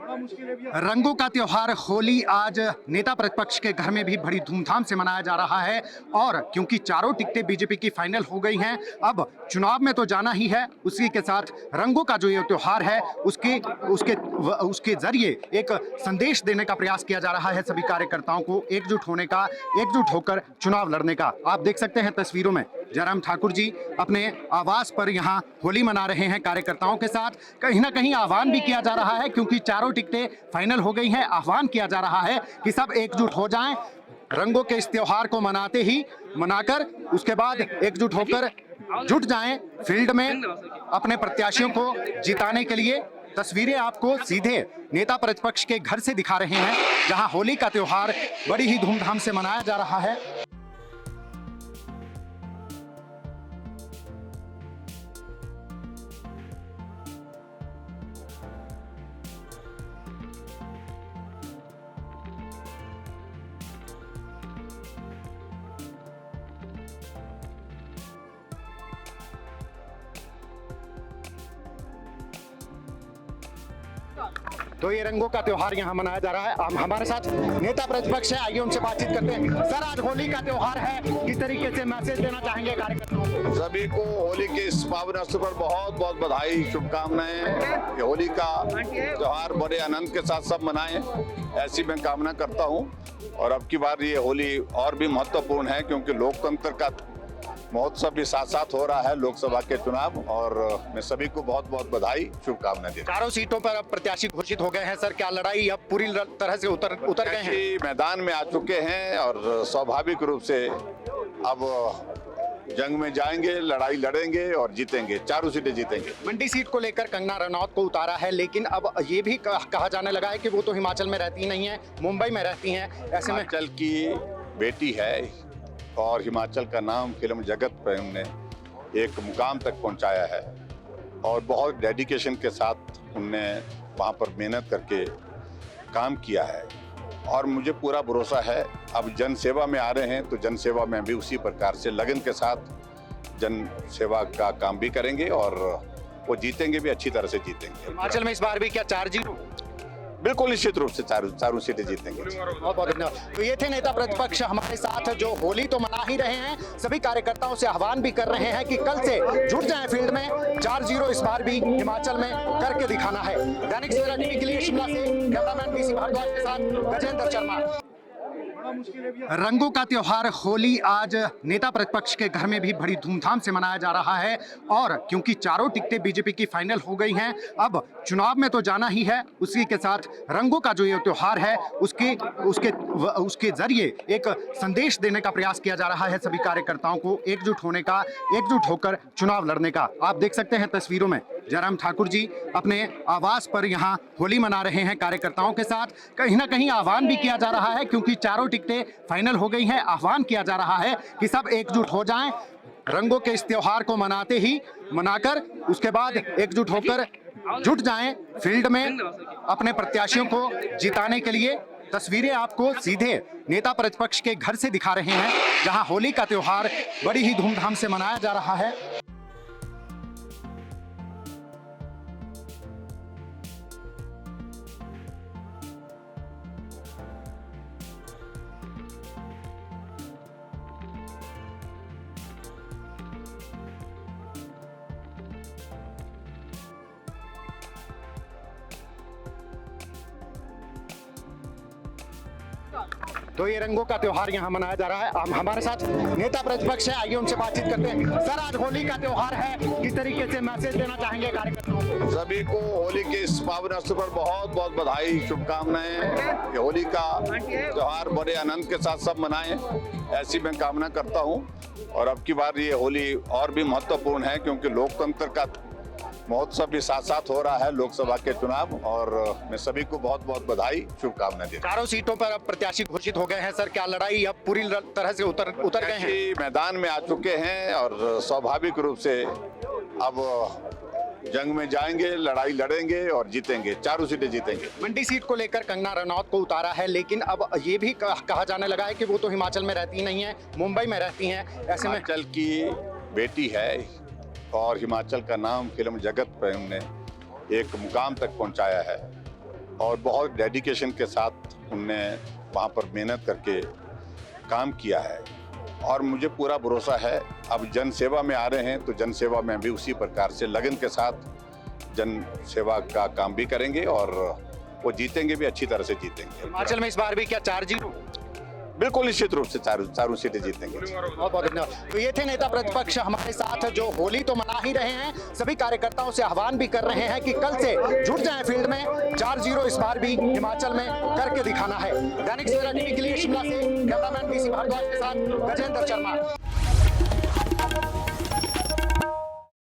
रंगों का त्योहार होली आज नेता प्रतिपक्ष के घर में भी बड़ी धूमधाम से मनाया जा रहा है। और क्योंकि चारों टिकटें बीजेपी की फाइनल हो गई हैं, अब चुनाव में तो जाना ही है। उसी के साथ रंगों का जो ये त्योहार है उसके उसके उसके जरिए एक संदेश देने का प्रयास किया जा रहा है सभी कार्यकर्ताओं को एकजुट होने का, एकजुट होकर चुनाव लड़ने का। आप देख सकते हैं तस्वीरों में जयराम ठाकुर जी अपने आवास पर यहाँ होली मना रहे हैं कार्यकर्ताओं के साथ। कहीं ना कहीं आह्वान भी किया जा रहा है, क्योंकि चारों टिकटें फाइनल हो गई हैं। आह्वान किया जा रहा है कि सब एकजुट हो जाएं, रंगों के इस त्योहार को मनाकर उसके बाद एकजुट होकर जुट जाएं फील्ड में अपने प्रत्याशियों को जिताने के लिए। तस्वीरें आपको सीधे नेता प्रतिपक्ष के घर से दिखा रहे हैं, जहां होली का त्योहार बड़ी ही धूमधाम से मनाया जा रहा है। तो ये रंगों का त्योहार यहाँ मनाया जा रहा है। हमारे साथ नेता प्रतिपक्ष है, आइए उनसे बातचीत करते हैं। सर, आज होली का त्योहार है, किस तरीके से मैसेज देना चाहेंगे कार्यकर्ताओं को? सभी को होली के इस पावन अवसर पर बहुत बहुत बधाई, शुभकामनाएं। होली का त्योहार बड़े आनंद के साथ सब मनाएं, ऐसी मैं कामना करता हूं। और अब की बार ये होली और भी महत्वपूर्ण है, क्योंकि लोकतंत्र का महोत्सव भी साथ साथ हो रहा है, लोकसभा के चुनाव। और मैं सभी को बहुत बहुत बधाई, शुभकामनाएं देता हूं। चारों सीटों पर अब प्रत्याशी घोषित हो गए हैं। सर, क्या लड़ाई अब पूरी तरह से उतर गए हैं? मैदान में आ चुके हैं और स्वाभाविक रूप से अब जंग में जाएंगे, लड़ाई लड़ेंगे और जीतेंगे, चारों सीटें जीतेंगे। मंडी सीट को लेकर कंगना रनौत को उतारा है, लेकिन अब ये भी कहा जाने लगा है कि वो तो हिमाचल में रहती नहीं है, मुंबई में रहती हैं। ऐसे में हिमाचल की बेटी है और हिमाचल का नाम फिल्म जगत पर उन्होंने एक मुकाम तक पहुंचाया है और बहुत डेडिकेशन के साथ उनने वहां पर मेहनत करके काम किया है। और मुझे पूरा भरोसा है, अब जन सेवा में आ रहे हैं तो जन सेवा में भी उसी प्रकार से लगन के साथ जन सेवा का काम भी करेंगे और वो जीतेंगे भी, अच्छी तरह से जीतेंगे। हिमाचल में इस बार भी क्या 4-0? बिल्कुल निश्चित रूप से चारों सीटें जीतेंगे। बहुत बहुत धन्यवाद। तो ये थे नेता प्रतिपक्ष हमारे साथ, जो होली तो मना ही रहे हैं, सभी कार्यकर्ताओं से आह्वान भी कर रहे हैं कि कल से जुट जाएं फील्ड में। 4-0 इस बार भी हिमाचल में करके दिखाना है। दैनिक सवेरा टीवी के लिए शिमला से कैमरामैन बीसी भारद्वाज के साथ गजेंद्र शर्मा। रंगों का त्योहार होली आज नेता प्रतिपक्ष के घर में भी बड़ी धूमधाम से मनाया जा रहा है। और क्योंकि चारों टिकटें बीजेपी की फाइनल हो गई हैं, अब चुनाव में तो जाना ही है। उसी के साथ रंगों का जो ये त्योहार है उसके जरिए एक संदेश देने का प्रयास किया जा रहा है सभी कार्यकर्ताओं को एकजुट होने का, एकजुट होकर चुनाव लड़ने का। आप देख सकते हैं तस्वीरों में जयराम ठाकुर जी अपने आवास पर यहाँ होली मना रहे हैं कार्यकर्ताओं के साथ। कहीं ना कहीं आह्वान भी किया जा रहा है, क्योंकि चारों टिकटें फाइनल हो गई हैं। आह्वान किया जा रहा है कि सब एकजुट हो जाएं, रंगों के इस त्योहार को मनाकर उसके बाद एकजुट होकर जुट जाएं फील्ड में अपने प्रत्याशियों को जिताने के लिए। तस्वीरें आपको सीधे नेता प्रतिपक्ष के घर से दिखा रहे हैं, जहां होली का त्योहार बड़ी ही धूमधाम से मनाया जा रहा है। तो ये रंगों का त्योहार यहाँ मनाया जा रहा है। हमारे साथ नेता प्रतिपक्ष है, आइए उनसे बातचीत करते हैं। सर, आज होली का त्योहार है, किस तरीके से मैसेज देना चाहेंगे कार्यकर्ताओं को? सभी को होली के इस पावन अवसर पर बहुत बहुत बधाई, शुभकामनाएं। होली का त्योहार बड़े आनंद के साथ सब मनाएं, ऐसी मैं कामना करता हूं। और अब की बार ये होली और भी महत्वपूर्ण है, क्योंकि लोकतंत्र का महोत्सव भी साथ साथ हो रहा है, लोकसभा के चुनाव। और मैं सभी को बहुत बहुत बधाई, शुभकामनाएं देता हूं। चारों सीटों पर अब प्रत्याशी घोषित हो गए हैं। सर, क्या लड़ाई अब पूरी तरह से उतर गए हैं? मैदान में आ चुके हैं और स्वाभाविक रूप से अब जंग में जाएंगे, लड़ाई लड़ेंगे और जीतेंगे, चारों सीटें जीतेंगे। मंडी सीट को लेकर कंगना रनौत को उतारा है, लेकिन अब ये भी कहा जाने लगा है कि वो तो हिमाचल में रहती नहीं है, मुंबई में रहती हैं। ऐसे में हिमाचल की बेटी है और हिमाचल का नाम फिल्म जगत पर उन्होंने एक मुकाम तक पहुंचाया है और बहुत डेडिकेशन के साथ उनने वहाँ पर मेहनत करके काम किया है और मुझे पूरा भरोसा है अब जन सेवा में आ रहे हैं तो जन सेवा में भी उसी प्रकार से लगन के साथ जन सेवा का काम भी करेंगे और वो जीतेंगे भी, अच्छी तरह से जीतेंगे। हिमाचल में इस बार भी क्या 4-0? बिल्कुल निश्चित रूप से चारों सीटें जीतेंगे। बहुत बहुत धन्यवाद। तो ये थे नेता प्रतिपक्ष हमारे साथ, जो होली तो मना ही रहे हैं, सभी कार्यकर्ताओं से आह्वान भी कर रहे हैं कि कल से जुट जाएं फील्ड में। 4-0 इस बार भी हिमाचल में करके दिखाना है। दैनिक सवेरा टीवी के लिए शिमला से कैमरामैन पीसी भारद्वाज के साथ गजेंद्र शर्मा।